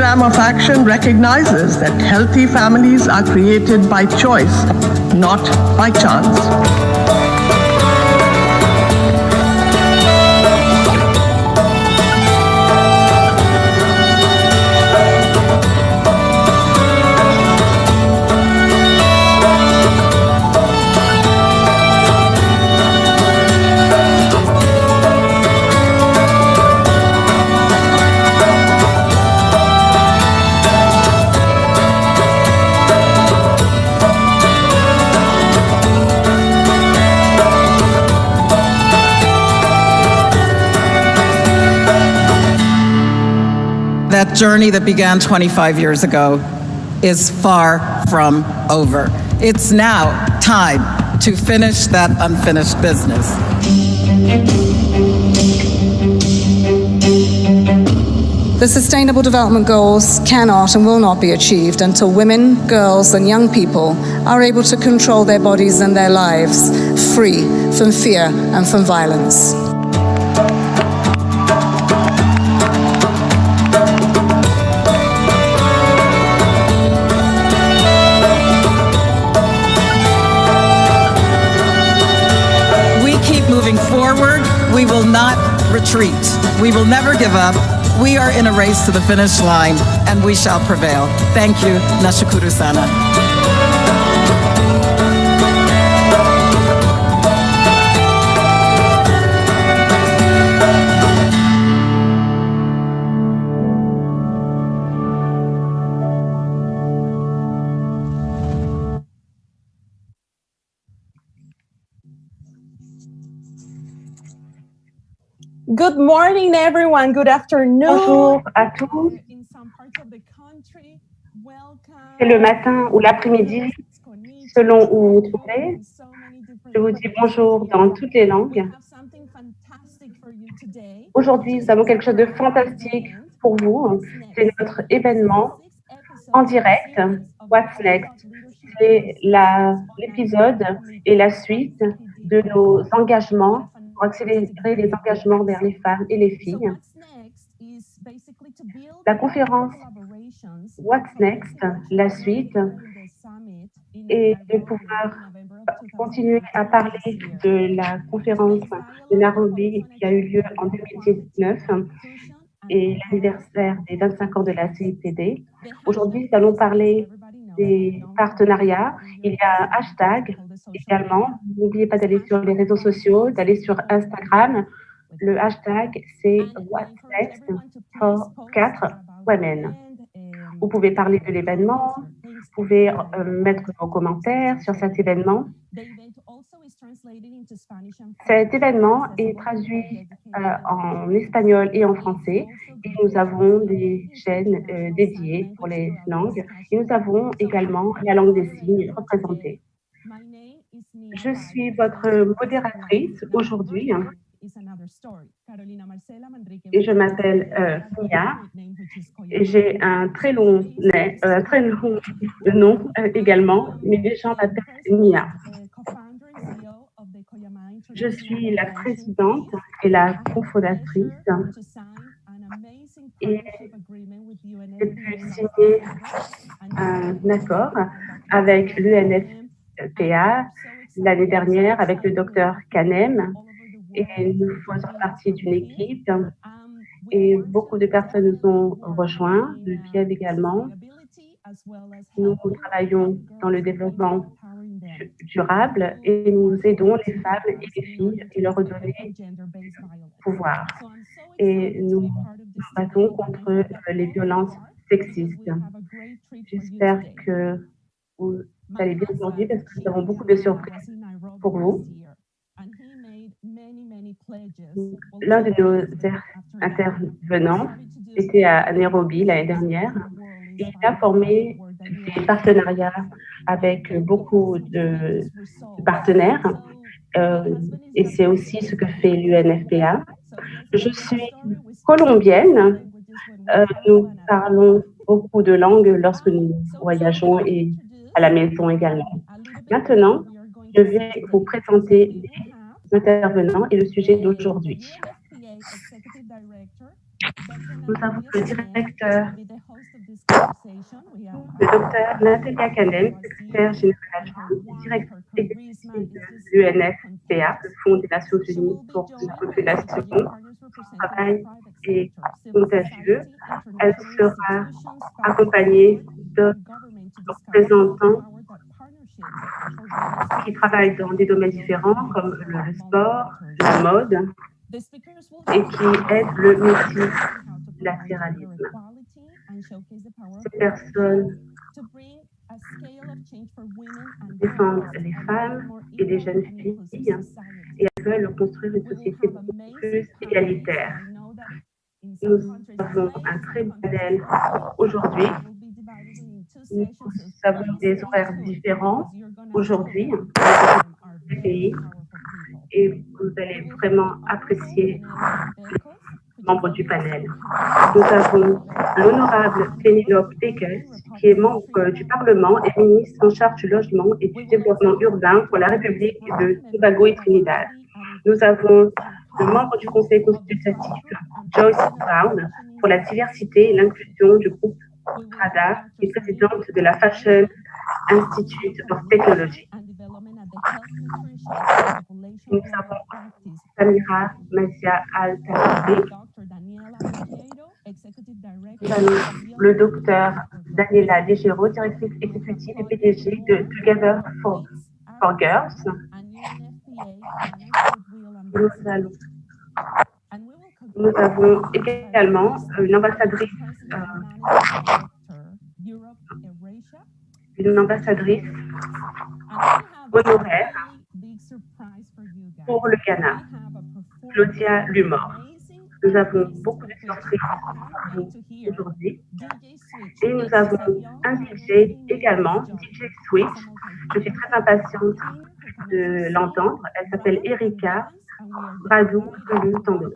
program of action recognizes that healthy families are created by choice, not by chance. That journey that began 25 years ago is far from over. It's now time to finish that unfinished business. The Sustainable Development Goals cannot and will not be achieved until women, girls, and young people are able to control their bodies and their lives, free from fear and from violence. Moving forward, we will not retreat. We will never give up. We are in a race to the finish line, and we shall prevail. Thank you. Nashukuru sana. Good morning, everyone. Good afternoon. Bonjour à tous. C'est le matin ou l'après-midi, selon où vous trouvez. Je vous dis bonjour dans toutes les langues. Aujourd'hui, nous avons quelque chose de fantastique pour vous. C'est notre événement en direct, What's Next. C'est l'épisode et la suite de nos engagements pour accélérer les engagements vers les femmes et les filles. La conférence What's Next, la suite, et de pouvoir continuer à parler de la conférence de Nairobi qui a eu lieu en 2019 et l'anniversaire des 25 ans de la CIPD. Aujourd'hui, nous allons parler des partenariats. Il y a un hashtag également. N'oubliez pas d'aller sur les réseaux sociaux, d'aller sur Instagram. Le hashtag, c'est What's Next for 4 Women. Vous pouvez parler de l'événement, vous pouvez mettre vos commentaires sur cet événement. Cet événement est traduit en espagnol et en français et nous avons des chaînes dédiées pour les langues et nous avons également la langue des signes représentée. Je suis votre modératrice aujourd'hui et je m'appelle Mia et j'ai un très long nom également, mais les gens m'appellent Mia. Je suis la présidente et la cofondatrice et j'ai pu signer un accord avec l'UNFPA l'année dernière avec le docteur Kanem et nous faisons partie d'une équipe et beaucoup de personnes nous ont rejoints, le FIEB également. Nous travaillons dans le développement durable et nous aidons les femmes et les filles et leur redonner pouvoir. Et nous nous battons contre les violences sexistes. J'espère que vous allez bien aujourd'hui parce que nous avons beaucoup de surprises pour vous. L'un de nos intervenants était à Nairobi l'année dernière et il a formé des partenariats avec beaucoup de partenaires et c'est aussi ce que fait l'UNFPA. Je suis colombienne. Nous parlons beaucoup de langues lorsque nous voyageons et à la maison également. Maintenant, je vais vous présenter les intervenants et le sujet d'aujourd'hui. Nous avons le directeur, le docteur Natalia Kanem, secrétaire générale adjointe, directrice exécutive de l'UNFPA, le Fonds des Nations Unies pour la population. Son travail est contagieux. Elle sera accompagnée de représentants qui travaillent dans des domaines différents comme le sport, la mode et qui aident le multilatéralisme. Ces personnes défendent les femmes et les jeunes filles et elles veulent construire une société beaucoup plus égalitaire. Nous avons un très bon panel aujourd'hui. Nous avons des horaires différents aujourd'hui dans les pays et vous allez vraiment apprécier les membres du panel. Nous avons l'honorable Penelope Dekes, qui est membre du Parlement et ministre en charge du logement et du développement urbain pour la République de Tobago et Trinidad. Nous avons le membre du Conseil consultatif, Joyce Brown, pour la diversité et l'inclusion du groupe RADA et présidente de la Fashion Institute of Technology. Nous avons Samira Mazia Al-Tassiri, le docteur Daniela Legero, directrice exécutive et PDG de Together for Girls. Nous avons également une ambassadrice honoraire pour le Ghana, Claudia Lumor. Nous avons beaucoup de surprises aujourd'hui et nous avons un DJ également, DJ Switch. Je suis très impatiente de l'entendre. Elle s'appelle Erika Bradou Tando.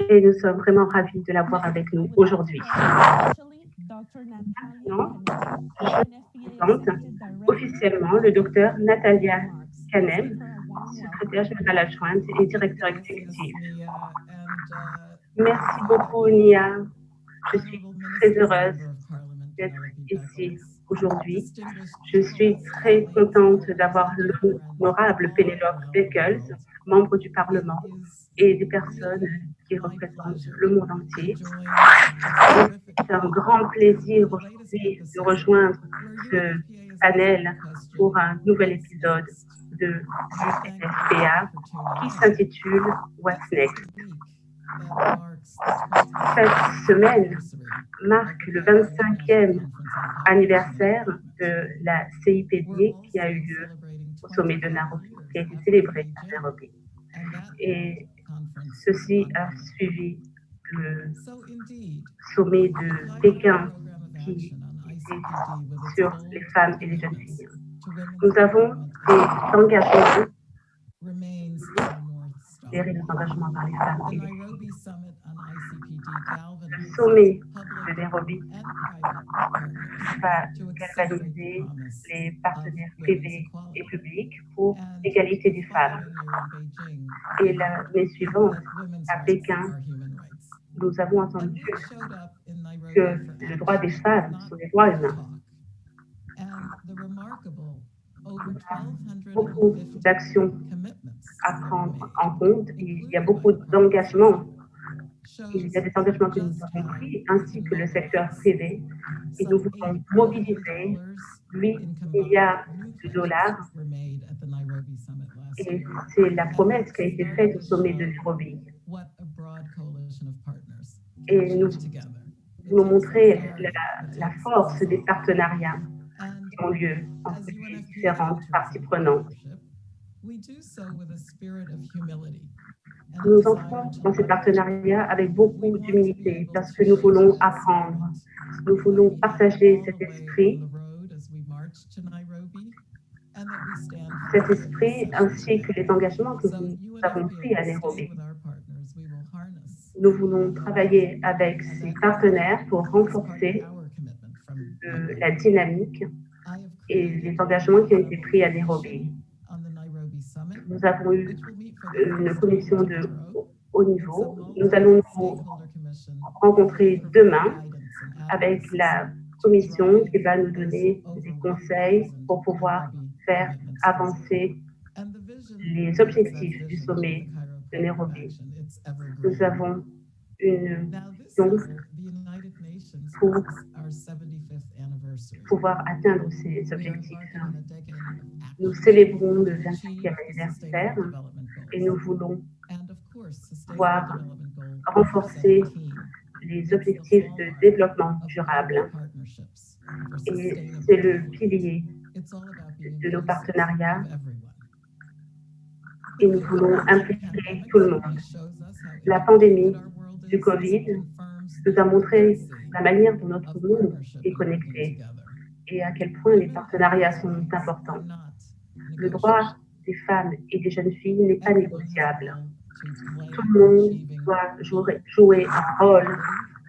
Et nous sommes vraiment ravis de la voir avec nous aujourd'hui. Maintenant, je présente officiellement le docteur Natalia Kanem, secrétaire générale adjointe et directeur exécutif. Merci beaucoup, Nia. Je suis très heureuse d'être ici aujourd'hui. Je suis très contente d'avoir l'honorable Penelope Dekes, membre du Parlement, et des personnes qui représentent le monde entier. C'est un grand plaisir aujourd'hui de rejoindre ce panel pour un nouvel épisode de l'UNFPA qui s'intitule What's Next. Cette semaine marque le 25e anniversaire de la CIPD qui a eu lieu au sommet de Nairobi, qui a été célébré à Nairobi. Et ceci a suivi le sommet de Pékin qui était sur les femmes et les jeunes filles. Nous avons des engagements, des engagements par les femmes et les filles. Le sommet de Nairobi va galvaniser les partenaires privés et publics pour l'égalité des femmes. Et l'année suivante, à Pékin, nous avons entendu que le droit des femmes sont des droits humains. Beaucoup d'actions à prendre en compte. Il y a beaucoup d'engagements. Il y a des engagements que nous avons pris, ainsi que le secteur privé. Et nous voulons mobiliser 8 milliards de dollars. Et c'est la promesse qui a été faite au sommet de Nairobi. Et nous voulons montrer la force des partenariats qui ont lieu entre les différentes parties prenantes. Nous entrons dans ces partenariats avec beaucoup d'humilité parce que nous voulons apprendre, nous voulons partager cet esprit ainsi que les engagements que nous avons pris à Nairobi. Nous voulons travailler avec ces partenaires pour renforcer la dynamique et les engagements qui ont été pris à Nairobi. Nous avons eu une commission de haut niveau. Nous allons nous rencontrer demain avec la commission qui va nous donner des conseils pour pouvoir faire avancer les objectifs du sommet de Nairobi. Nous avons une vision pour pouvoir atteindre ces objectifs. Nous célébrons le 25e anniversaire et nous voulons pouvoir renforcer les objectifs de développement durable. Et c'est le pilier de nos partenariats et nous voulons impliquer tout le monde. La pandémie du Covid nous a montré la manière dont notre monde est connecté et à quel point les partenariats sont importants. Le droit des femmes et des jeunes filles n'est pas négociable. Tout le monde doit jouer un rôle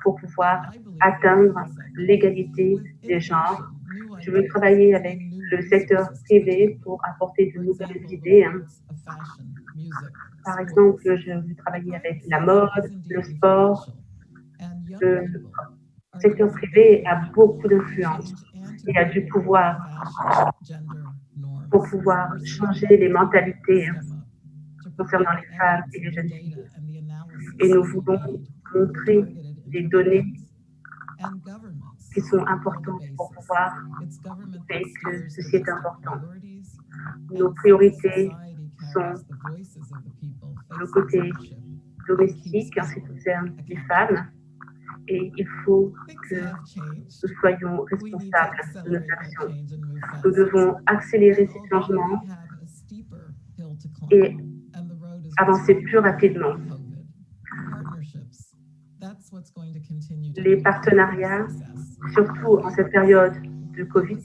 pour pouvoir atteindre l'égalité des genres. Je veux travailler avec le secteur privé pour apporter de nouvelles idées. Par exemple, je veux travailler avec la mode, le sport. Le secteur privé a beaucoup d'influence et a du pouvoir pour pouvoir changer les mentalités concernant les femmes et les jeunes filles. Et nous voulons montrer des données qui sont importantes pour pouvoir montrer que ceci est important. Nos priorités sont le côté domestique en ce qui concerne les femmes et il faut que nous soyons responsables de nos actions. Nous devons accélérer ces changements et avancer plus rapidement. Les partenariats, surtout en cette période de Covid,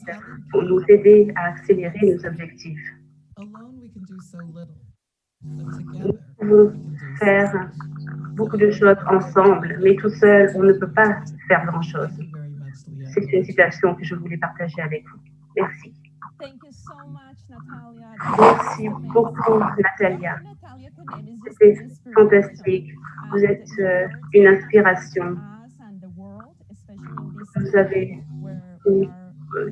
vont nous aider à accélérer nos objectifs. Nous pouvons faire beaucoup de choses ensemble, mais tout seul, on ne peut pas faire grand-chose. C'est une citation que je voulais partager avec vous. Merci. Merci beaucoup, Natalia. C'était fantastique. Vous êtes une inspiration. Vous avez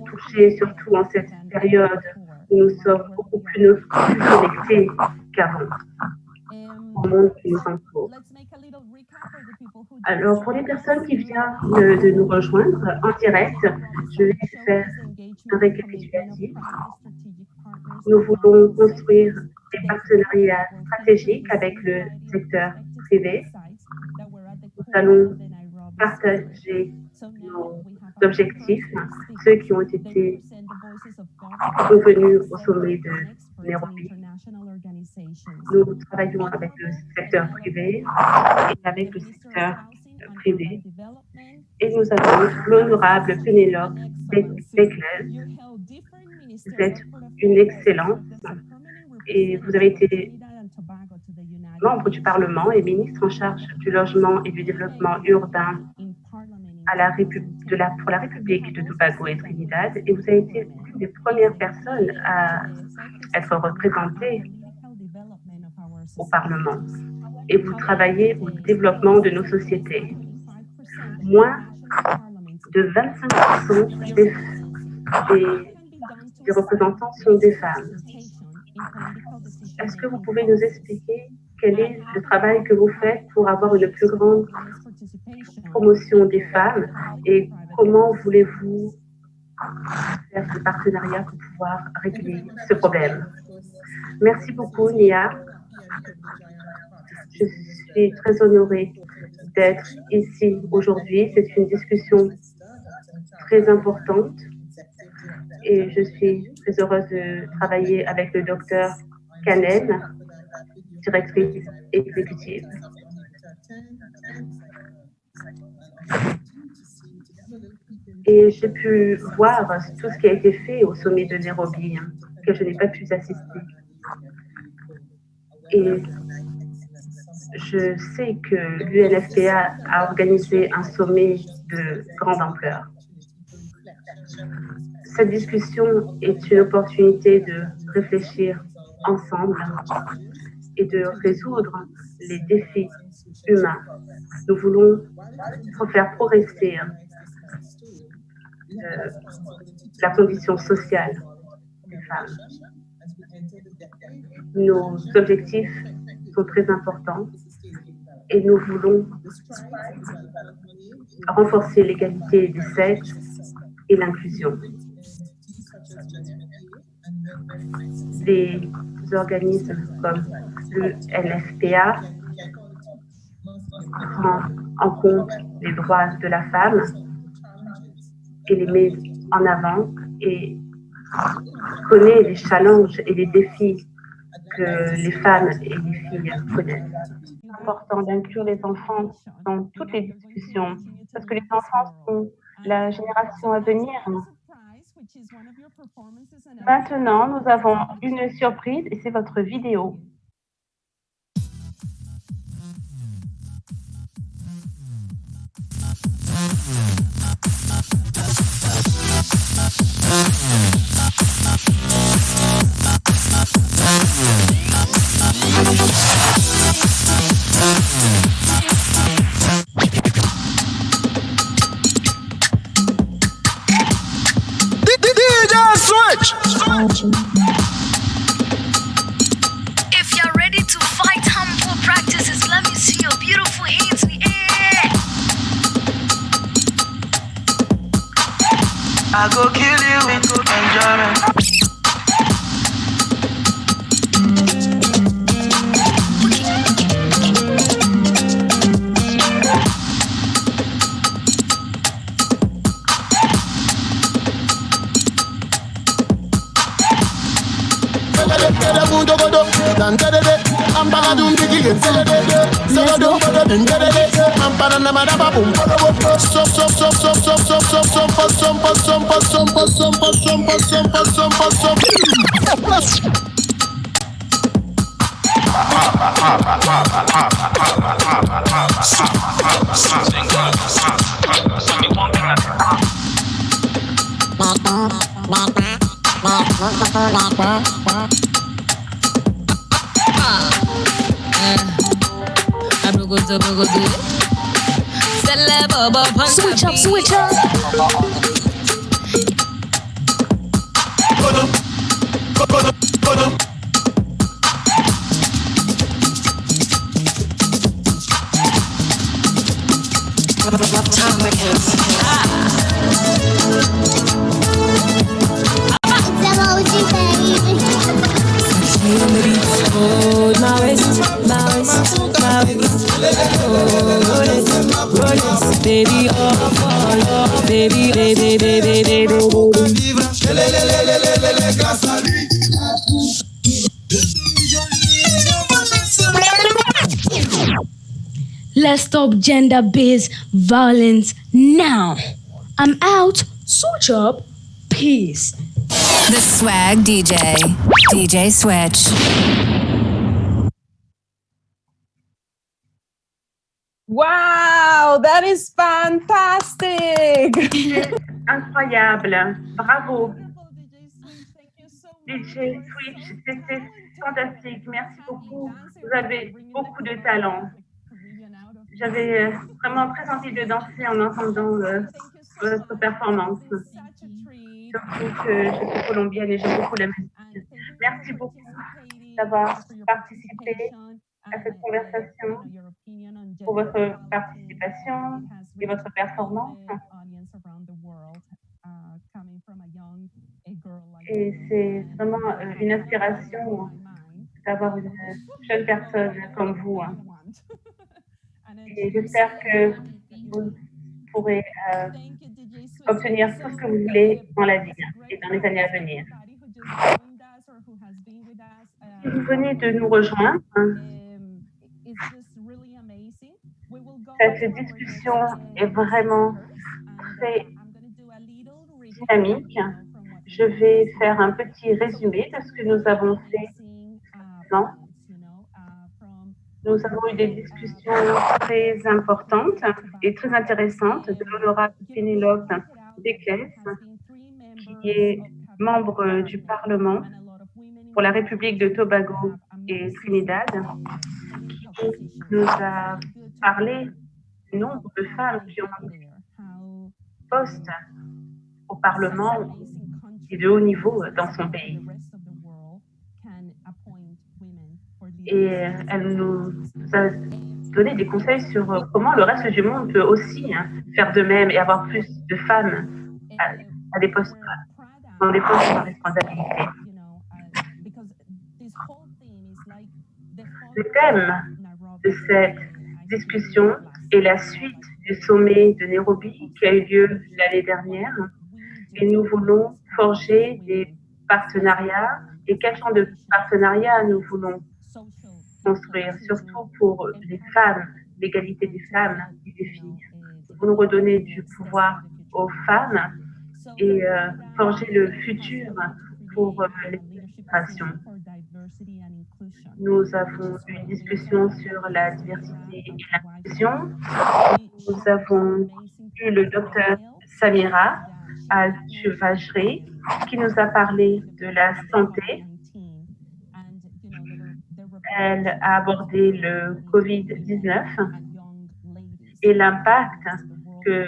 touché, surtout en cette période où nous sommes beaucoup plus connectés qu'avant au monde qui nous entoure. Alors, pour les personnes qui viennent de nous rejoindre en direct, je vais faire un récapitulatif. Nous voulons construire des partenariats stratégiques avec le secteur privé. Nous allons partager nos objectifs, ceux qui ont été convenus au sommet de Nairobi. Nous travaillons avec le secteur privé et avec le secteur privé. Et nous avons l'honorable Pénélope Beckles. Vous êtes une excellente et vous avez été membre du Parlement et ministre en charge du logement et du développement urbain pour la République de Tobago et Trinidad, et vous avez été l'une des premières personnes à être représentée au Parlement. Et vous travaillez au développement de nos sociétés. Moins de 25% des représentants sont des femmes. Est-ce que vous pouvez nous expliquer quel est le travail que vous faites pour avoir une plus grande promotion des femmes et comment voulez-vous faire des partenariats pour pouvoir régler ce problème? Merci beaucoup, Nia. Je suis très honorée d'être ici aujourd'hui. C'est une discussion très importante et je suis très heureuse de travailler avec le docteur Kanem, directrice exécutive. Et j'ai pu voir tout ce qui a été fait au sommet de Nairobi, que je n'ai pas pu assister. Et je sais que l'UNFPA a organisé un sommet de grande ampleur. Cette discussion est une opportunité de réfléchir ensemble et de résoudre les défis humains. Nous voulons faire progresser la condition sociale des femmes. Nos objectifs sont très importants et nous voulons renforcer l'égalité des sexes et l'inclusion. Des organismes comme le NFPA prend en compte les droits de la femme et les met en avant et connaît les challenges et les défis que les femmes et les filles connaissent. C'est important d'inclure les enfants dans toutes les discussions parce que les enfants sont la génération à venir. Maintenant, nous avons une surprise et c'est votre vidéo. If you're ready to fight harmful practices, let me see your beautiful hands in the air. I go kill you with enjoyment. Switch up, switch up. Baby, oh, baby, baby, baby, baby. Let's stop gender-based violence now. I'm out. Switch up. Peace. The Swag DJ, DJ Switch. Wow, that is fantastic! Incroyable, bravo. DJ Switch, c'était fantastique, merci beaucoup. Vous avez beaucoup de talent. J'avais vraiment très envie de danser en entendant votre performance. Surtout que je suis colombienne et j'aime beaucoup la musique. Merci beaucoup d'avoir participé à cette conversation, pour votre participation et votre performance. Et c'est vraiment une inspiration d'avoir une jeune personne comme vous. Et j'espère que vous pourrez obtenir tout ce que vous voulez dans la vie et dans les années à venir. Si vous venez de nous rejoindre, cette discussion est vraiment très dynamique. Je vais faire un petit résumé de ce que nous avons fait. Nous avons eu des discussions très importantes et très intéressantes de l'honorable Pénélope Desclès, qui est membre du Parlement pour la République de Tobago et Trinidad, qui nous a parlé du nombre de femmes qui ont des postes au Parlement et de haut niveau dans son pays. Et elle nous a donné des conseils sur comment le reste du monde peut aussi faire de même et avoir plus de femmes à des postes, dans des postes de responsabilité. Le thème de cette discussion est la suite du sommet de Nairobi qui a eu lieu l'année dernière. Et nous voulons forger des partenariats. Et quel genre de partenariats nous voulons construire, surtout pour les femmes, l'égalité des femmes et des filles. Nous voulons redonner du pouvoir aux femmes et forger le futur pour les générations. Nous avons eu une discussion sur la diversité et l'inclusion. Nous avons eu le docteur Samira Al-Chuvajri qui nous a parlé de la santé. Elle a abordé le COVID-19 et l'impact que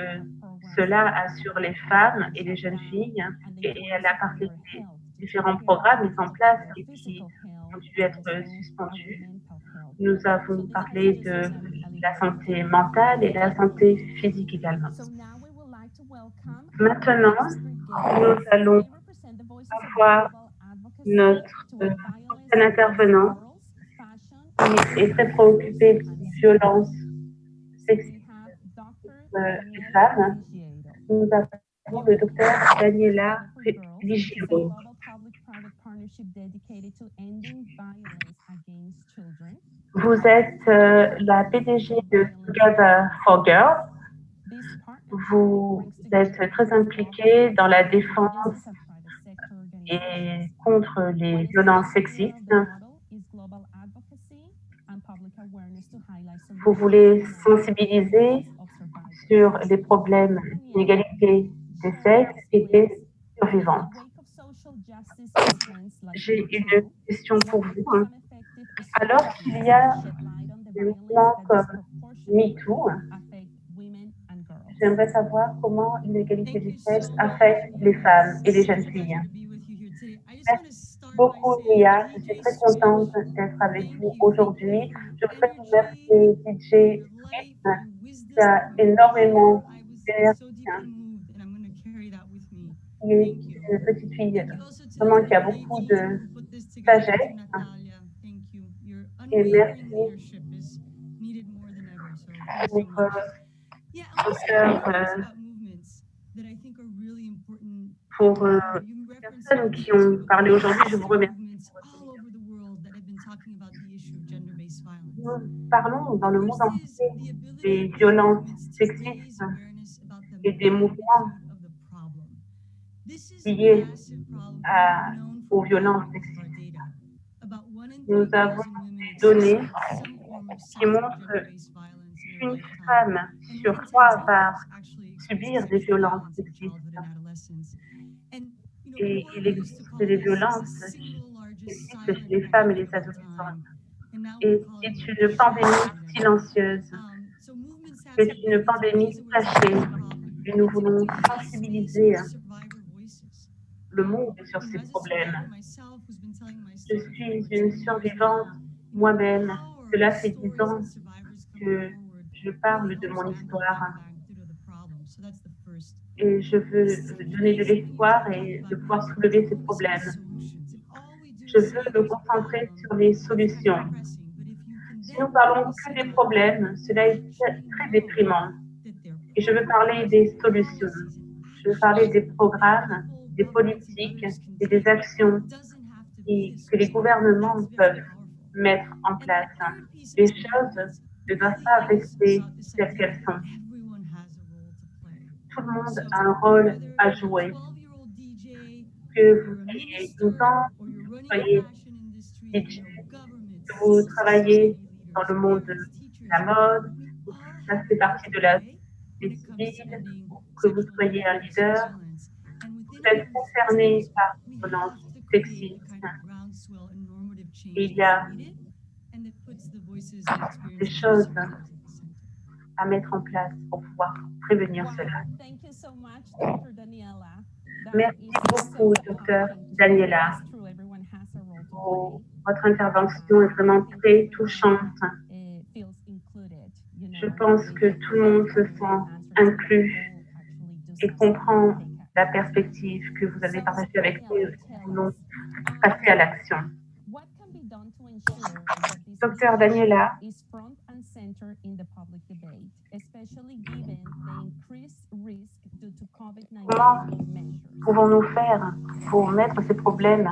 cela a sur les femmes et les jeunes filles. Et elle a parlé des différents programmes mis en place et qui ont dû être suspendus. Nous avons parlé de la santé mentale et la santé physique également. Maintenant, nous allons avoir notre prochain intervenant qui est très préoccupé des violences sexistes des femmes. Nous avons le docteur Daniela Ligiro. Vous êtes la PDG de Together for Girls. Vous êtes très impliquée dans la défense et contre les violences sexistes. Vous voulez sensibiliser sur les problèmes d'inégalité des sexes et des survivantes. J'ai une question pour vous. Alors qu'il y a des mouvements comme MeToo, j'aimerais savoir comment l'inégalité des sexes affecte les femmes et les jeunes filles. Merci beaucoup, Nia. Je suis très contente d'être avec vous aujourd'hui. Je voudrais remercier DJ qui a énormément d'énergie, qui est une petite fille vraiment qui a beaucoup de sagesse. Et merci pour les personnes qui ont parlé aujourd'hui. Je vous remercie. Nous parlons dans le monde entier des violences sexistes et des mouvements liés aux violences sexistes. Nous avons des données qui montrent qu'une femme sur 3 va subir des violences sexistes. Et il existe des violences sexistes chez les femmes et les adolescents. Et c'est une pandémie silencieuse. C'est une pandémie cachée. Et nous voulons sensibiliser le monde sur ces problèmes. Je suis une survivante moi-même. Cela fait 10 ans que je parle de mon histoire. Et je veux donner de l'espoir et de pouvoir soulever ces problèmes. Je veux me concentrer sur les solutions. Si nous parlons que des problèmes, cela est très déprimant. Et je veux parler des solutions. Je veux parler des programmes, des politiques et des actions que les gouvernements peuvent mettre en place. Les choses ne doivent pas rester telles qu'elles sont. Tout le monde a un rôle à jouer. Que vous ayez 12 ans, que vous soyez DJ, que vous travaillez dans le monde de la mode, que vous fassiez partie de la société civile, que vous soyez un leader, vous êtes concerné par les violences sexistes. Il y a des choses à mettre en place pour pouvoir prévenir cela. Merci beaucoup, Dr. Daniela. Votre intervention est vraiment très touchante. Je pense que tout le monde se sent inclus et comprend la perspective que vous avez partagée avec nous. Nous voulons passer à l'action. Docteur Daniela, comment pouvons-nous faire pour mettre ces problèmes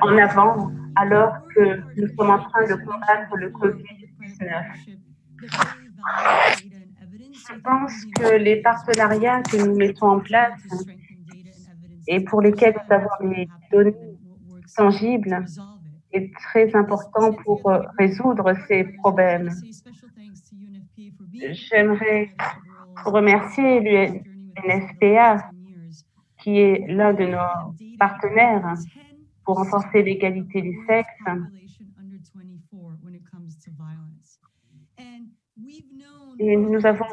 en avant alors que nous sommes en train de combattre le Covid-19? Je pense que les partenariats que nous mettons en place et pour lesquels nous avons des données tangibles est très important pour résoudre ces problèmes. J'aimerais remercier l'UNFPA, qui est l'un de nos partenaires pour renforcer l'égalité des sexes. Et nous avons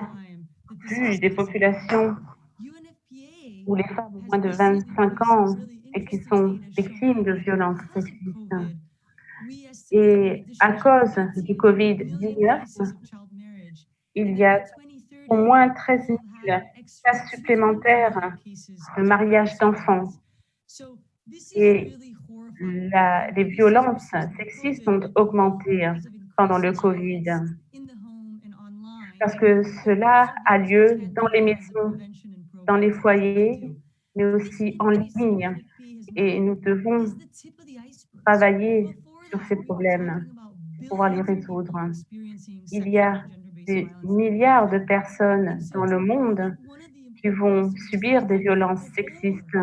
vu des populations où les femmes de moins de 25 ans et qui sont victimes de violences sexistes. Et à cause du Covid-19, il y a au moins 13 000 cas supplémentaires de mariage d'enfants. Et les violences sexistes ont augmenté pendant le Covid. Parce que cela a lieu dans les maisons, dans les foyers, mais aussi en ligne. Et nous devons travailler sur ces problèmes pour pouvoir les résoudre. Il y a des milliards de personnes dans le monde qui vont subir des violences sexistes.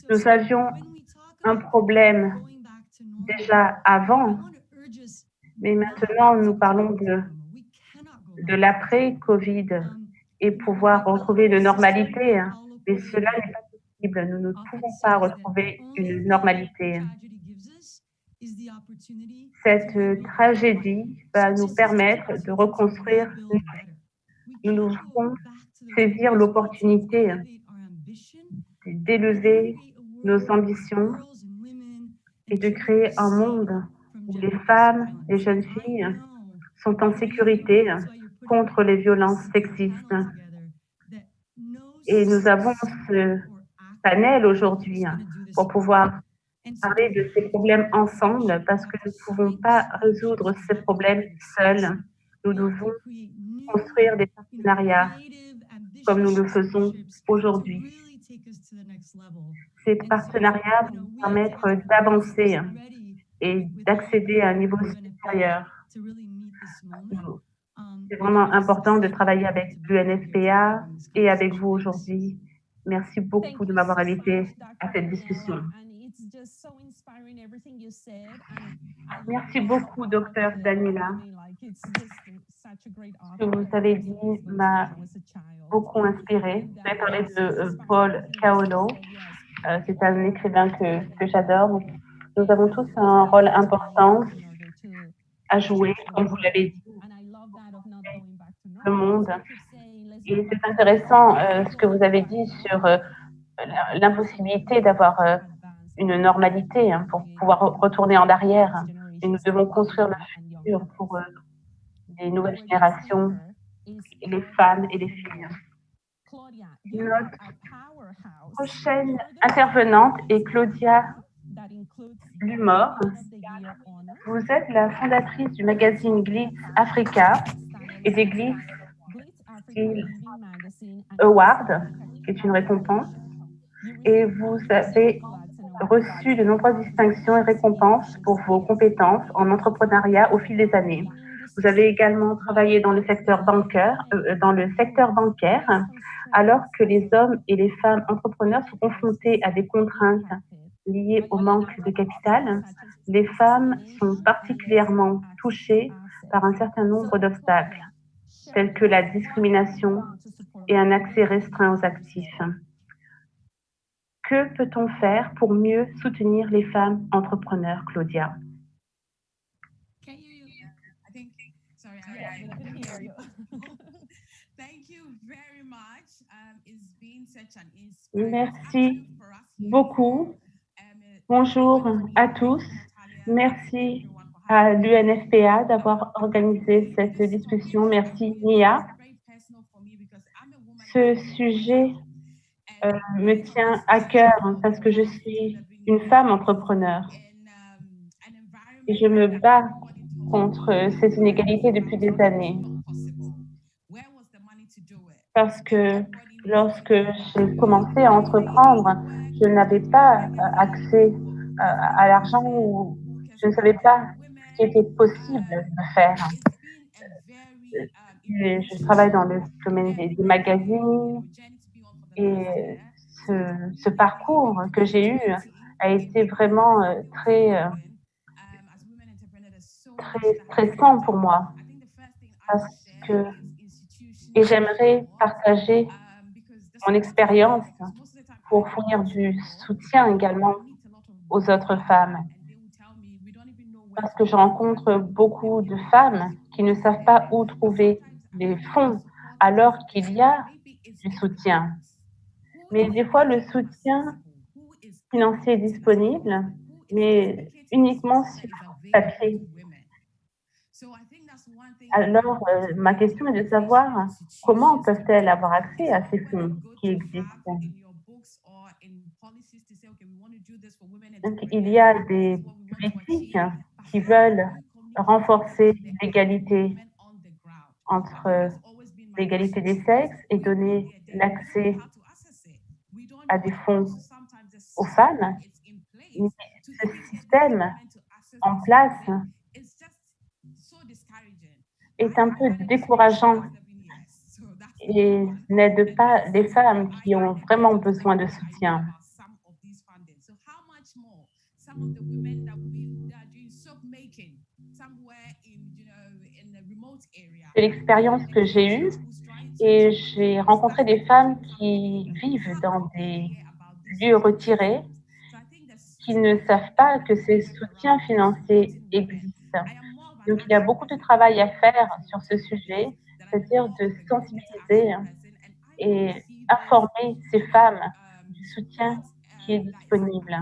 Nous avions un problème déjà avant, mais maintenant nous parlons de l'après-Covid et pouvoir retrouver une normalité. Mais cela n'est pas possible. Nous ne pouvons pas retrouver une normalité. Cette tragédie va nous permettre de reconstruire. Nous devons saisir l'opportunité d'élever nos ambitions et de créer un monde où les femmes, les jeunes filles sont en sécurité contre les violences sexistes. Et nous avons ce panel aujourd'hui pour pouvoir parler de ces problèmes ensemble parce que nous ne pouvons pas résoudre ces problèmes seuls. Nous devons construire des partenariats comme nous le faisons aujourd'hui. Ces partenariats vont nous permettre d'avancer et d'accéder à un niveau supérieur. C'est vraiment important de travailler avec l'UNFPA et avec vous aujourd'hui. Merci beaucoup de m'avoir invité à cette discussion. Merci beaucoup, Dr. Daniela. Ce que vous avez dit m'a beaucoup inspiré. Vous avez parlé de Paul Coelho. C'est un écrivain que j'adore. Nous avons tous un rôle important à jouer, comme vous l'avez dit, le monde. Et c'est intéressant ce que vous avez dit sur l'impossibilité d'avoir une normalité pour pouvoir retourner en arrière. Et nous devons construire le futur pour les nouvelles générations, les femmes et les filles. Notre prochaine intervenante est Claudia Lumor. Vous êtes la fondatrice du magazine Glitz Africa et des Glitz Award, qui est une récompense. Et vous avez reçu de nombreuses distinctions et récompenses pour vos compétences en entrepreneuriat au fil des années. Vous avez également travaillé dans le secteur bancaire, alors que les hommes et les femmes entrepreneurs sont confrontés à des contraintes liées au manque de capital. Les femmes sont particulièrement touchées par un certain nombre d'obstacles, tels que la discrimination et un accès restreint aux actifs. Que peut-on faire pour mieux soutenir les femmes entrepreneurs, Claudia? Merci beaucoup. Bonjour à tous. Merci à l'UNFPA d'avoir organisé cette discussion. Merci, Mia. Ce sujet me tient à cœur parce que je suis une femme entrepreneur et je me bats contre ces inégalités depuis des années. Parce que lorsque j'ai commencé à entreprendre, je n'avais pas accès à l'argent ou je ne savais pas ce qui était possible de faire. Je travaille dans le domaine des magazines et ce parcours que j'ai eu a été vraiment très stressant pour moi parce que et j'aimerais partager mon expérience pour fournir du soutien également aux autres femmes. Parce que je rencontre beaucoup de femmes qui ne savent pas où trouver les fonds alors qu'il y a du soutien. Mais des fois, le soutien financier est disponible, mais uniquement sur papier. Alors, ma question est de savoir comment peuvent-elles avoir accès à ces fonds qui existent. Donc, il y a des politiques qui veulent renforcer l'égalité entre l'égalité des sexes et donner l'accès à des fonds aux femmes. Mais ce système en place est un peu décourageant et n'aide pas les femmes qui ont vraiment besoin de soutien. C'est l'expérience que j'ai eue et j'ai rencontré des femmes qui vivent dans des lieux retirés, qui ne savent pas que ces soutiens financiers existent. Donc, il y a beaucoup de travail à faire sur ce sujet, c'est-à-dire de sensibiliser et informer ces femmes du soutien qui est disponible.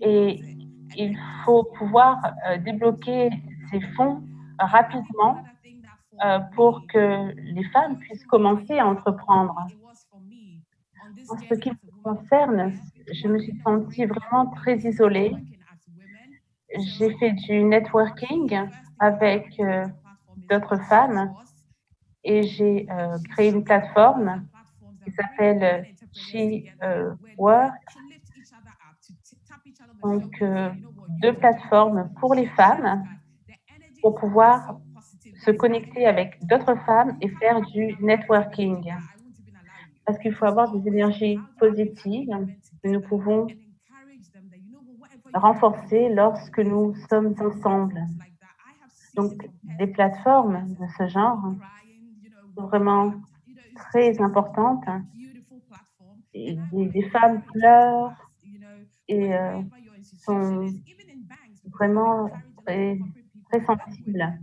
Et il faut pouvoir débloquer ces fonds rapidement pour que les femmes puissent commencer à entreprendre. En ce qui me concerne, je me suis sentie vraiment très isolée. J'ai fait du networking avec d'autres femmes et j'ai créé une plateforme qui s'appelle She Work. Donc, 2 plateformes pour les femmes pour pouvoir se connecter avec d'autres femmes et faire du networking. Parce qu'il faut avoir des énergies positives que nous pouvons renforcer lorsque nous sommes ensemble. Donc, des plateformes de ce genre sont vraiment très importantes. Et des femmes pleurent et sont vraiment très, très sensibles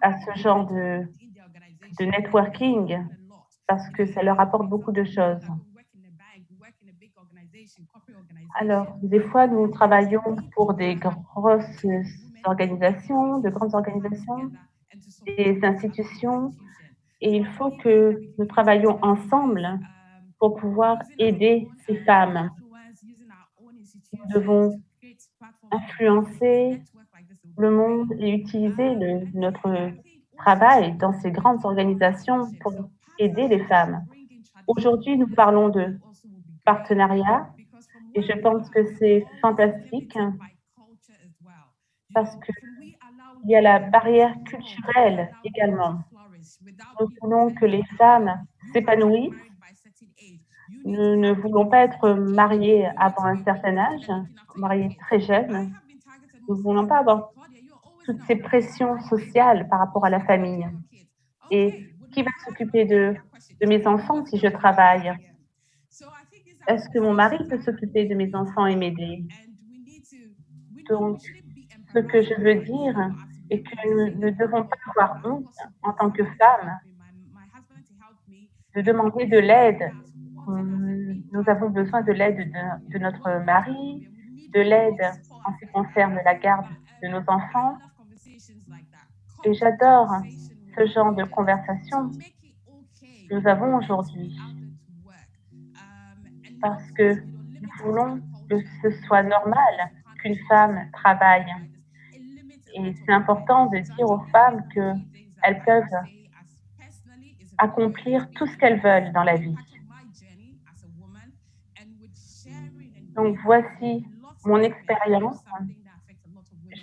à ce genre de networking parce que ça leur apporte beaucoup de choses. Alors, des fois, nous travaillons pour des grosses organisations, de grandes organisations, des institutions, et il faut que nous travaillions ensemble pour pouvoir aider ces femmes. Nous devons influencer le monde et utiliser notre travail dans ces grandes organisations pour aider les femmes. Aujourd'hui, nous parlons de partenariat et je pense que c'est fantastique parce qu'il y a la barrière culturelle également. Nous voulons que les femmes s'épanouissent. Nous ne voulons pas être mariées avant un certain âge, mariées très jeunes. Nous ne voulons pas avoir toutes ces pressions sociales par rapport à la famille. Et qui va s'occuper de mes enfants si je travaille? est-ce que mon mari peut s'occuper de mes enfants et m'aider? Donc, ce que je veux dire est que nous ne devons pas avoir honte en tant que femmes de demander de l'aide. Nous avons besoin de l'aide de notre mari, de l'aide en ce qui concerne la garde de nos enfants. Et j'adore ce genre de conversation que nous avons aujourd'hui parce que nous voulons que ce soit normal qu'une femme travaille. Et c'est important de dire aux femmes qu'elles peuvent accomplir tout ce qu'elles veulent dans la vie. Donc voici mon expérience.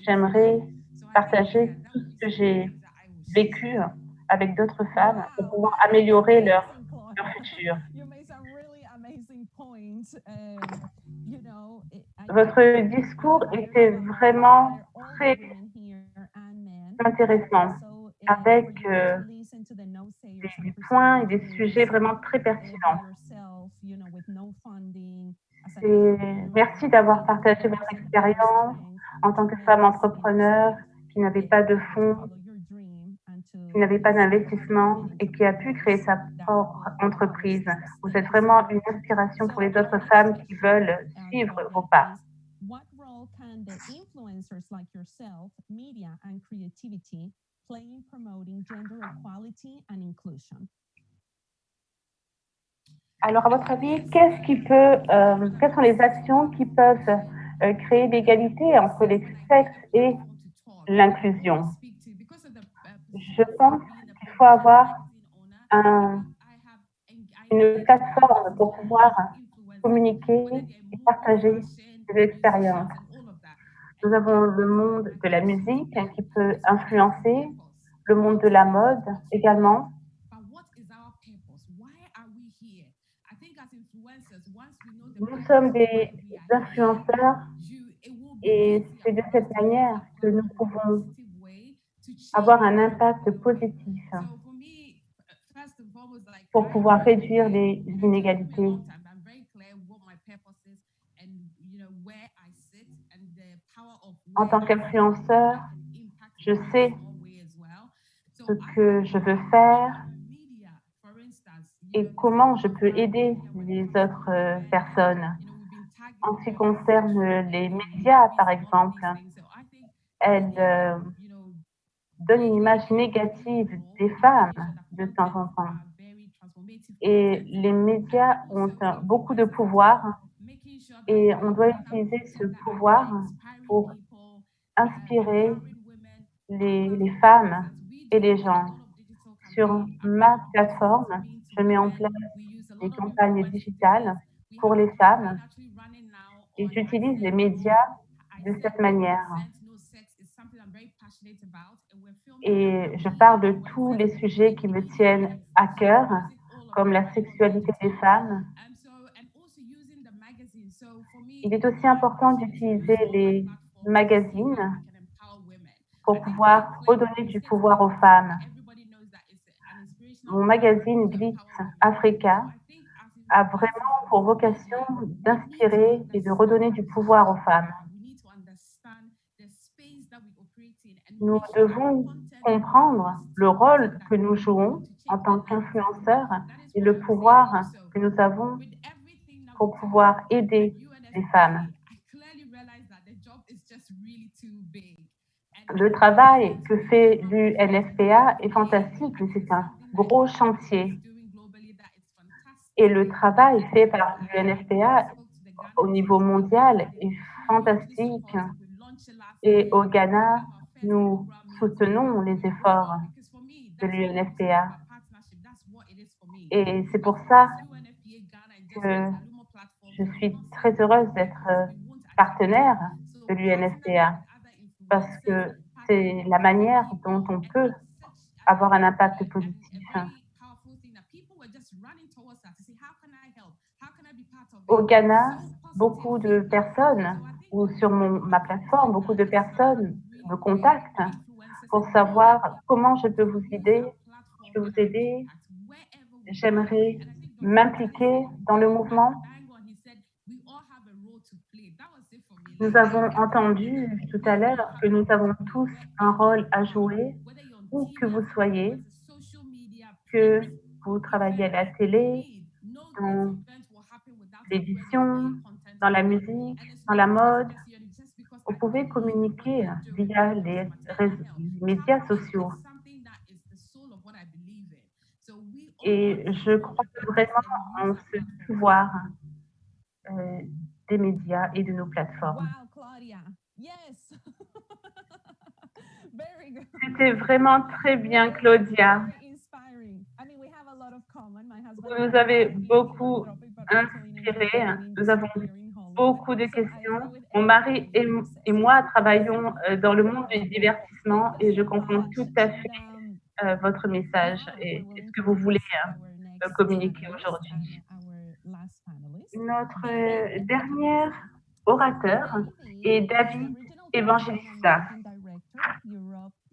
J'aimerais partager tout ce que j'ai vécu avec d'autres femmes pour pouvoir améliorer leur futur. Votre discours était vraiment très intéressant, avec des points et des sujets vraiment très pertinents. Merci d'avoir partagé votre expérience en tant que femme entrepreneur qui n'avait pas de fonds, qui n'avait pas d'investissement et qui a pu créer sa propre entreprise. Vous êtes vraiment une inspiration pour les autres femmes qui veulent suivre vos pas. What role can the influencers like yourself, media and creativity play in promoting gender equality and inclusion? Alors, à votre avis, quelles sont les actions qui peuvent créer l'égalité entre les sexes et l'inclusion? Je pense qu'il faut avoir une plateforme pour pouvoir communiquer et partager des expériences. Nous avons le monde de la musique qui peut influencer, le monde de la mode également. Nous sommes des influenceurs et c'est de cette manière que nous pouvons avoir un impact positif pour pouvoir réduire les inégalités. En tant qu'influenceur, je sais ce que je veux faire et comment je peux aider les autres personnes. En ce qui concerne les médias, par exemple, elles donnent une image négative des femmes de temps en temps. Et les médias ont beaucoup de pouvoir et on doit utiliser ce pouvoir pour inspirer les femmes et les gens. Sur ma plateforme, je mets en place des campagnes digitales pour les femmes et j'utilise les médias de cette manière. Et je parle de tous les sujets qui me tiennent à cœur, comme la sexualité des femmes. Il est aussi important d'utiliser les magazines pour pouvoir redonner du pouvoir aux femmes. Mon magazine Glitz Africa a vraiment pour vocation d'inspirer et de redonner du pouvoir aux femmes. Nous devons comprendre le rôle que nous jouons en tant qu'influenceurs et le pouvoir que nous avons pour pouvoir aider les femmes. Le travail que fait l'UNFPA est fantastique, mais c'est un gros chantier. Et le travail fait par l'UNFPA au niveau mondial est fantastique. Et au Ghana, nous soutenons les efforts de l'UNFPA. Et c'est pour ça que je suis très heureuse d'être partenaire de l'UNFPA, parce que c'est la manière dont on peut avoir un impact positif. Au Ghana, beaucoup de personnes, ou sur ma plateforme, beaucoup de personnes me contactent pour savoir comment je peux vous aider. Je peux vous aider. J'aimerais m'impliquer dans le mouvement. Nous avons entendu tout à l'heure que nous avons tous un rôle à jouer, où que vous soyez, que vous travaillez à la télé, dans l'édition, dans la musique, dans la mode. Vous pouvez communiquer via les médias sociaux. Et je crois vraiment en ce pouvoir des médias et de nos plateformes. Wow, Claudia. Yes. Very good. C'était vraiment très bien, Claudia. Very inspiring. I mean, we have a lot of common. My husband Vous nous avez beaucoup inspirés. Nous avons beaucoup de questions. Mon mari et moi travaillons dans le monde du divertissement et je comprends tout à fait votre message et ce que vous voulez communiquer aujourd'hui. Notre dernier orateur est David Evangelista.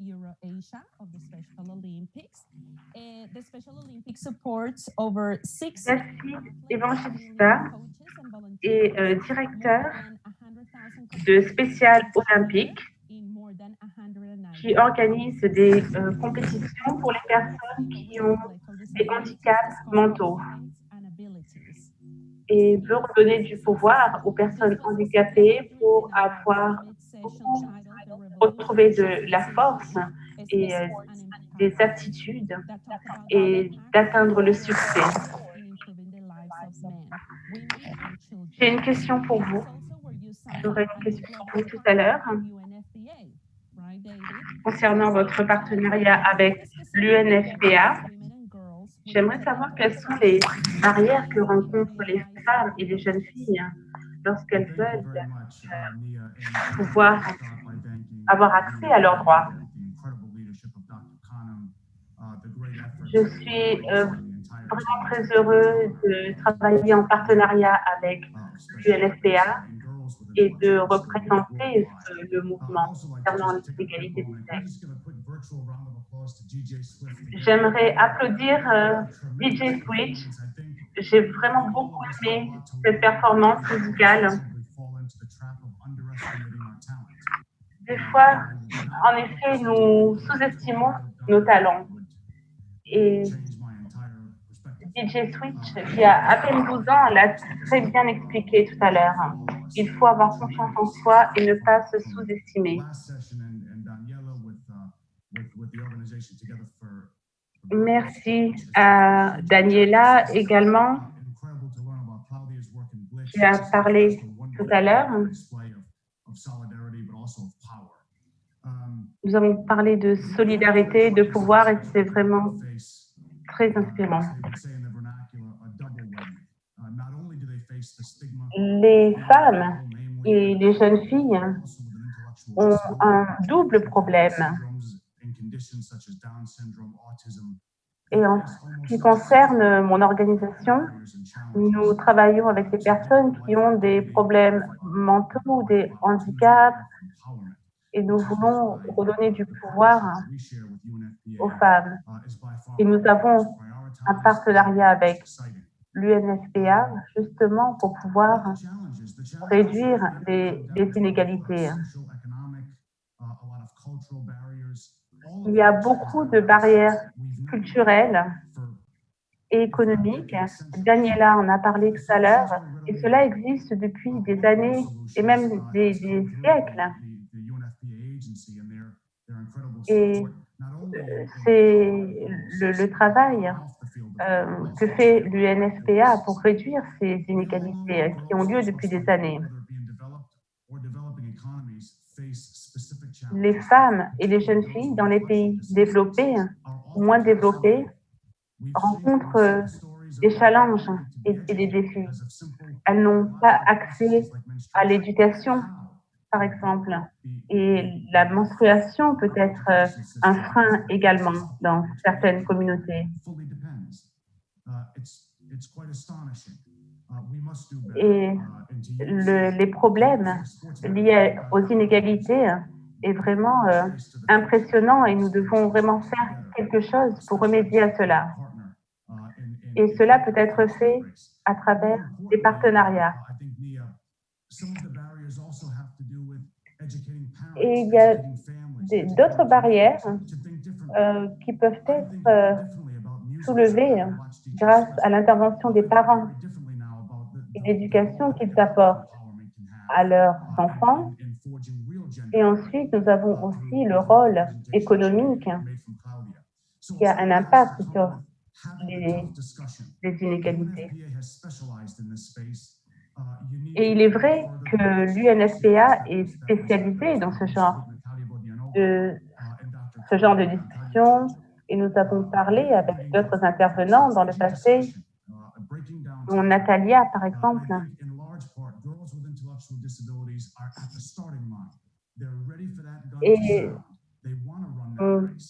Euro-Asia of the Special Olympics. The Special Olympics supports over 6 David Evangelista est directeur de Special Olympics qui organise des compétitions pour les personnes qui ont des handicaps mentaux et veut redonner du pouvoir aux personnes handicapées pour retrouver de la force et des aptitudes et d'atteindre le succès. J'ai une question pour vous. J'aurais une question pour vous tout à l'heure concernant votre partenariat avec l'UNFPA. J'aimerais savoir quelles sont les barrières que rencontrent les femmes et les jeunes filles lorsqu'elles veulent pouvoir avoir accès à leurs droits. Je suis vraiment très heureux de travailler en partenariat avec l'UNFPA et de représenter le mouvement concernant l'égalité des sexes. J'aimerais applaudir DJ Switch. J'ai vraiment beaucoup aimé cette performance musicale. Des fois, en effet, nous sous-estimons nos talents. Et DJ Switch, qui a à peine 12 ans, l'a très bien expliqué tout à l'heure. Il faut avoir confiance en soi et ne pas se sous-estimer. Merci à Daniela également, qui a parlé tout à l'heure. Nous avons parlé de solidarité, de pouvoir, et c'est vraiment très inspirant. Les femmes et les jeunes filles ont un double problème. Et en ce qui concerne mon organisation, nous travaillons avec des personnes qui ont des problèmes mentaux ou des handicaps et nous voulons redonner du pouvoir aux femmes. Et nous avons un partenariat avec l'UNFPA justement pour pouvoir réduire les inégalités. Il y a beaucoup de barrières culturelles et économiques. Daniela en a parlé tout à l'heure, et cela existe depuis des années et même des siècles. Et c'est le travail que fait l'UNFPA pour réduire ces inégalités qui ont lieu depuis des années. Les femmes et les jeunes filles dans les pays développés ou moins développés rencontrent des challenges et des défis. Elles n'ont pas accès à l'éducation, par exemple, et la menstruation peut être un frein également dans certaines communautés. Et les problèmes liés aux inégalités est vraiment impressionnant et nous devons vraiment faire quelque chose pour remédier à cela. Et cela peut être fait à travers des partenariats. Et il y a d'autres barrières qui peuvent être soulevées grâce à l'intervention des parents et l'éducation qu'ils apportent à leurs enfants. Et ensuite, nous avons aussi le rôle économique qui a un impact sur les inégalités. Et il est vrai que l'UNFPA est spécialisé dans ce genre de discussion et nous avons parlé avec d'autres intervenants dans le passé, dont Natalia par exemple. Et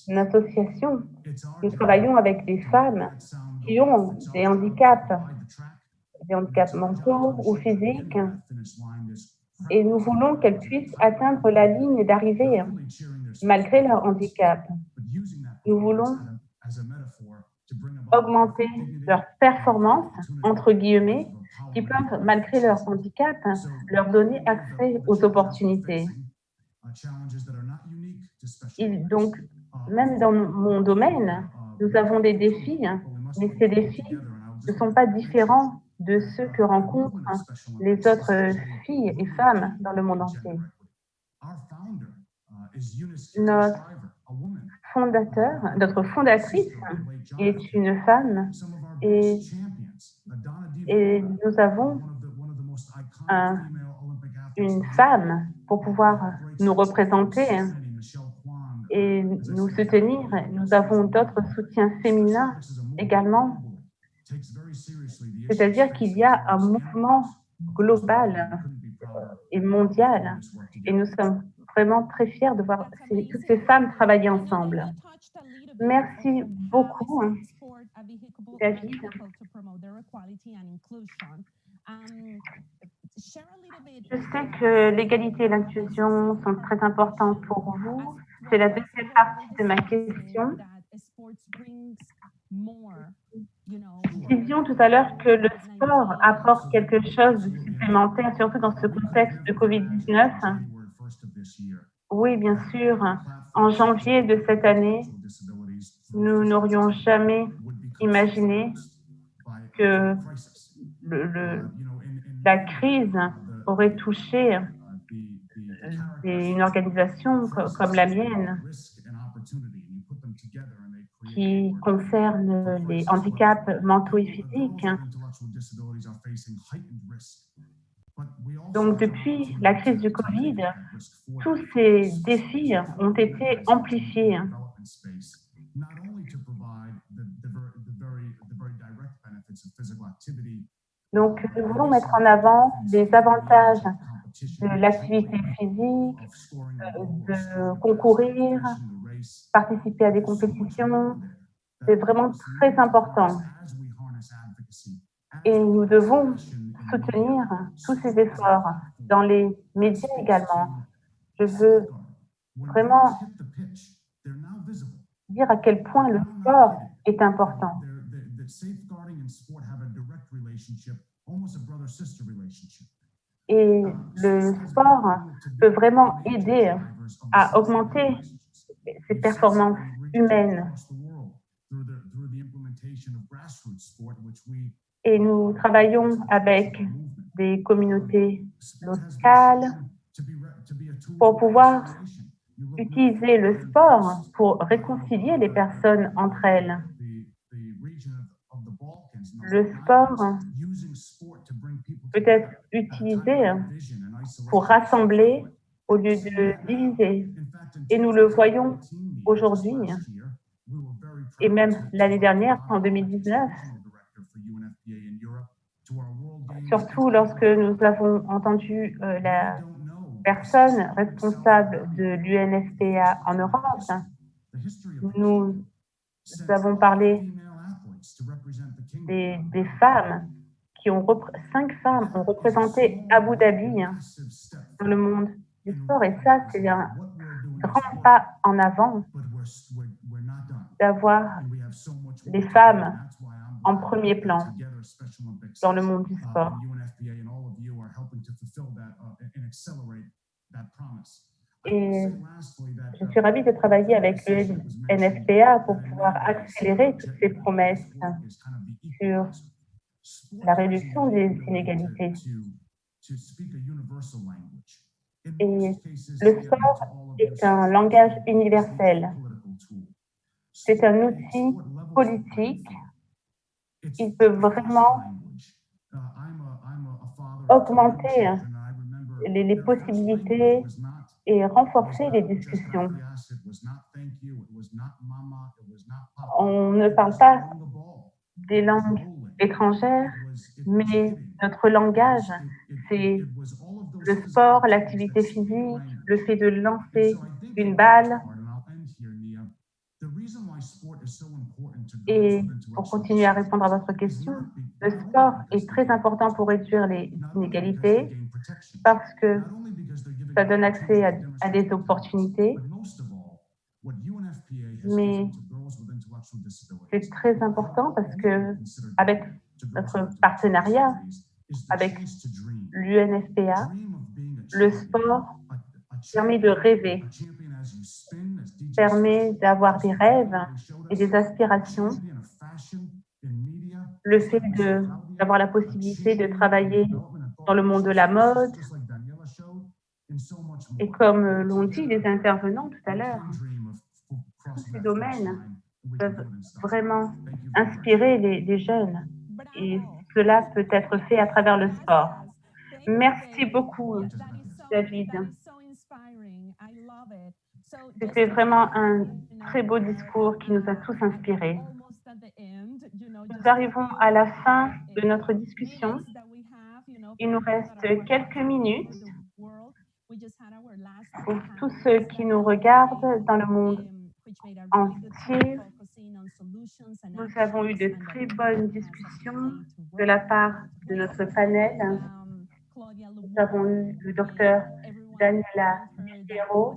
une association, nous travaillons avec des femmes qui ont des handicaps mentaux ou physiques, et nous voulons qu'elles puissent atteindre la ligne d'arrivée malgré leur handicap. Nous voulons augmenter leur performance, entre guillemets, qui peuvent, malgré leur handicap, leur donner accès aux opportunités. Et donc, même dans mon domaine, nous avons des défis, mais ces défis ne sont pas différents de ceux que rencontrent les autres filles et femmes dans le monde entier. Notre fondatrice est une femme et nous avons une femme pour pouvoir nous représenter et nous soutenir. Nous avons d'autres soutiens féminins également. C'est-à-dire qu'il y a un mouvement global et mondial et nous sommes vraiment très fiers de voir toutes ces femmes travailler ensemble. Merci beaucoup, David. Je sais que l'égalité et l'inclusion sont très importantes pour vous. C'est la deuxième partie de ma question. Nous disions tout à l'heure que le sport apporte quelque chose de supplémentaire, surtout dans ce contexte de Covid-19. Oui, bien sûr. En janvier de cette année, nous n'aurions jamais imaginé que la crise aurait touché une organisation comme la mienne, qui concerne les handicaps mentaux et physiques. Donc, depuis la crise du Covid, tous ces défis ont été amplifiés. Donc, nous voulons mettre en avant les avantages de l'activité physique, de concourir, participer à des compétitions. C'est vraiment très important. Et nous devons soutenir tous ces efforts dans les médias également. Je veux vraiment dire à quel point le sport est important. Et le sport peut vraiment aider à augmenter ses performances humaines. Et nous travaillons avec des communautés locales pour pouvoir utiliser le sport pour réconcilier les personnes entre elles. Le sport peut être utilisé pour rassembler au lieu de diviser. Et nous le voyons aujourd'hui, et même l'année dernière, en 2019, surtout lorsque nous avons entendu la personne responsable de l'UNFPA en Europe. Nous avons parlé des femmes qui ont 5 femmes ont représenté Abu Dhabi dans le monde du sport, et ça, c'est un grand pas en avant d'avoir les femmes en premier plan dans le monde du sport. Et je suis ravie de travailler avec le NFPA pour pouvoir accélérer toutes ces promesses sur la réduction des inégalités. Et le sport est un langage universel. C'est un outil politique. Il peut vraiment augmenter les possibilités et renforcer les discussions. On ne parle pas des langues étrangères, mais notre langage, c'est le sport, l'activité physique, le fait de lancer une balle. Et pour continuer à répondre à votre question, le sport est très important pour réduire les inégalités parce que ça donne accès à des opportunités, mais c'est très important parce que avec notre partenariat avec l'UNFPA, le sport permet de rêver, permet d'avoir des rêves et des aspirations. Le fait d'avoir la possibilité de travailler dans le monde de la mode, et comme l'ont dit les intervenants tout à l'heure, tous ces domaines peuvent vraiment inspirer les jeunes et cela peut être fait à travers le sport. Merci beaucoup, David. C'était vraiment un très beau discours qui nous a tous inspirés. Nous arrivons à la fin de notre discussion. Il nous reste quelques minutes pour tous ceux qui nous regardent dans le monde entier. Nous avons eu de très bonnes discussions de la part de notre panel. Nous avons eu le docteur Daniela Piero,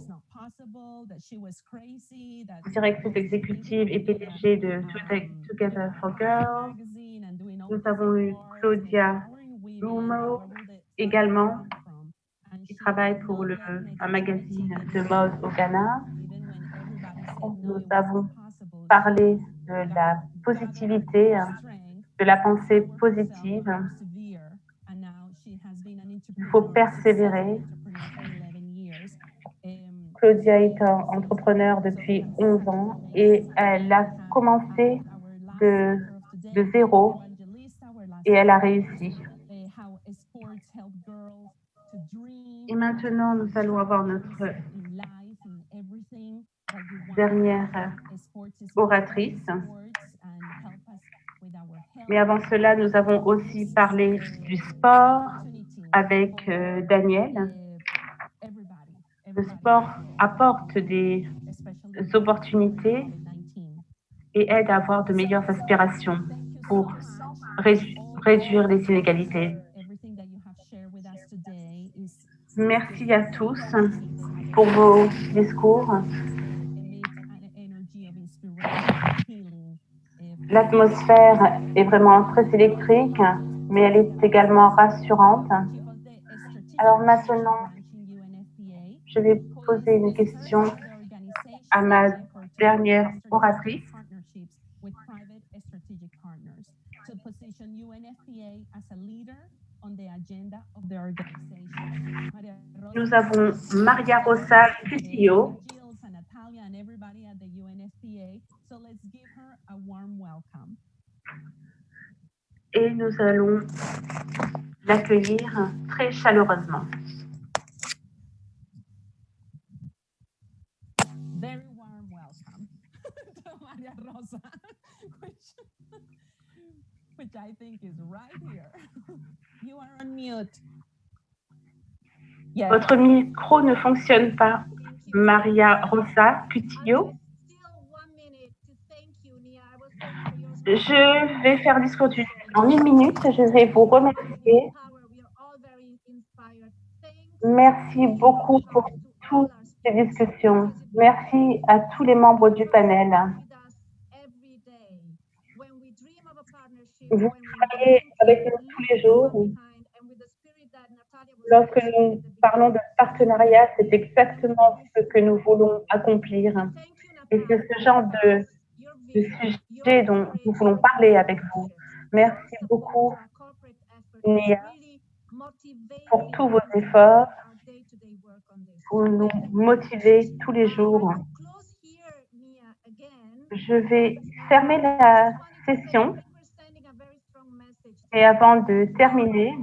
directrice exécutive et PDG de Together for Girls. Nous avons eu Claudia Rumo également, qui travaille pour un magazine de mode au Ghana. Nous avons parlé de la positivité, de la pensée positive. Il faut persévérer. Claudia est entrepreneur depuis 11 ans et elle a commencé de zéro et elle a réussi. Et maintenant, nous allons avoir notre dernière oratrice. Mais avant cela, nous avons aussi parlé du sport avec Daniel. Le sport apporte des opportunités et aide à avoir de meilleures aspirations pour réduire les inégalités. Merci à tous pour vos discours. L'atmosphère est vraiment très électrique, mais elle est également rassurante. Alors maintenant, je vais poser une question à ma dernière oratrice. Nous avons Maria Rosa Cutillo. Et nous allons l'accueillir très chaleureusement. Very warm welcome to Maria Rosa, which I think is right here. You are on mute. Yes. Votre micro ne fonctionne pas, Maria Rosa Cutillo. Je vais faire discours en 1 minute. Je vais vous remercier. Merci beaucoup pour toutes ces discussions. Merci à tous les membres du panel. Vous travaillez avec nous tous les jours. Lorsque nous parlons de partenariat, c'est exactement ce que nous voulons accomplir. Et c'est ce genre de sujet dont nous voulons parler avec vous. Merci beaucoup, Nia, pour tous vos efforts, pour nous motiver tous les jours. Je vais fermer la session et avant de terminer,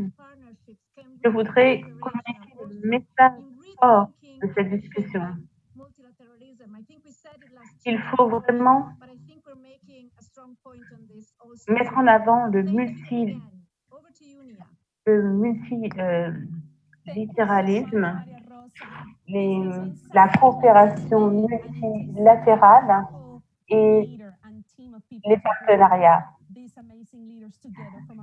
je voudrais communiquer le message fort de cette discussion. Il faut vraiment mettre en avant le multilatéralisme, la coopération multilatérale et les partenariats.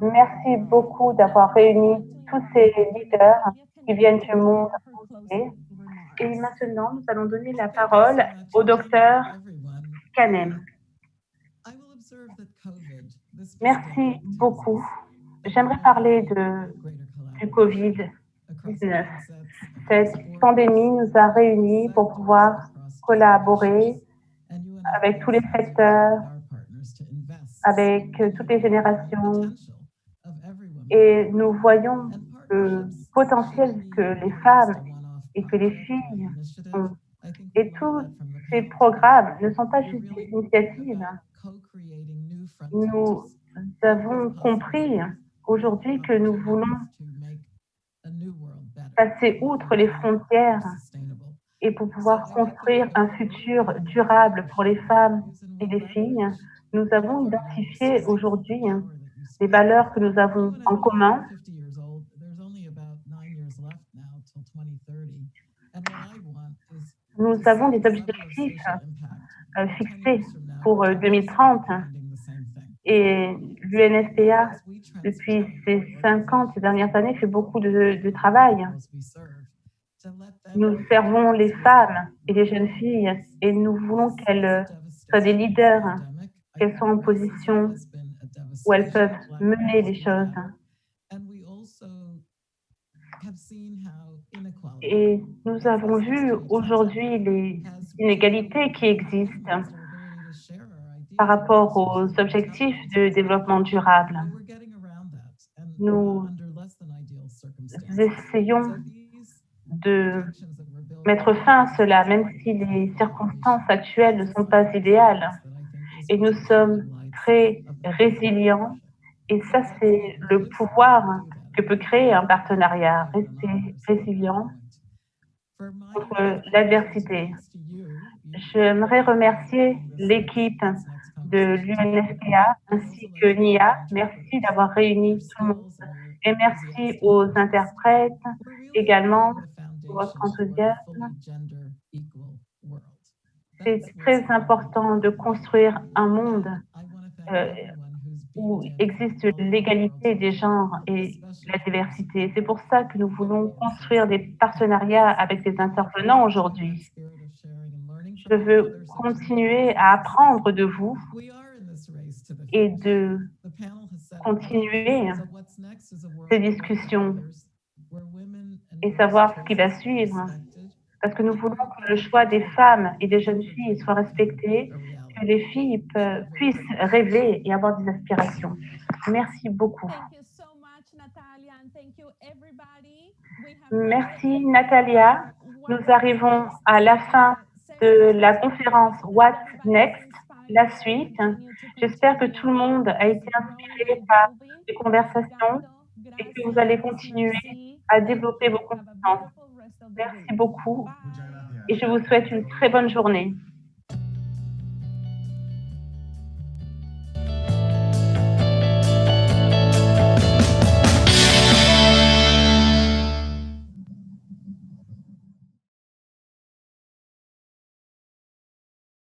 Merci beaucoup d'avoir réuni tous ces leaders qui viennent du monde entier. Et maintenant, nous allons donner la parole au docteur Kanem. Merci beaucoup. J'aimerais parler du Covid-19. Cette pandémie nous a réunis pour pouvoir collaborer avec tous les secteurs, avec toutes les générations. Et nous voyons le potentiel que les femmes et que les filles ont. Et tous ces programmes ne sont pas juste des initiatives. Nous avons compris aujourd'hui que nous voulons passer outre les frontières et pour pouvoir construire un futur durable pour les femmes et les filles. Nous avons identifié aujourd'hui les valeurs que nous avons en commun. Nous avons des objectifs fixés pour 2030 et l'UNFPA, depuis ces 50 dernières années, fait beaucoup de travail. Nous servons les femmes et les jeunes filles et nous voulons qu'elles soient des leaders, qu'elles soient en position où elles peuvent mener les choses. Et nous avons vu aujourd'hui les inégalités qui existent par rapport aux objectifs de développement durable. Nous essayons de mettre fin à cela, même si les circonstances actuelles ne sont pas idéales. Et nous sommes très résilients. Et ça, c'est le pouvoir que peut créer un partenariat, rester résilient contre l'adversité. J'aimerais remercier l'équipe de l'UNFPA ainsi que NIA. Merci d'avoir réuni tout le monde. Et merci aux interprètes également pour votre enthousiasme. C'est très important de construire un monde où existe l'égalité des genres et la diversité. C'est pour ça que nous voulons construire des partenariats avec des intervenants aujourd'hui. Je veux continuer à apprendre de vous et de continuer ces discussions et savoir ce qui va suivre. Parce que nous voulons que le choix des femmes et des jeunes filles soit respecté, que les filles puissent rêver et avoir des aspirations. Merci beaucoup. Merci Natalia. Nous arrivons à la fin de la conférence What's Next, la suite. J'espère que tout le monde a été inspiré par les conversations et que vous allez continuer à développer vos compétences. Merci beaucoup et je vous souhaite une très bonne journée.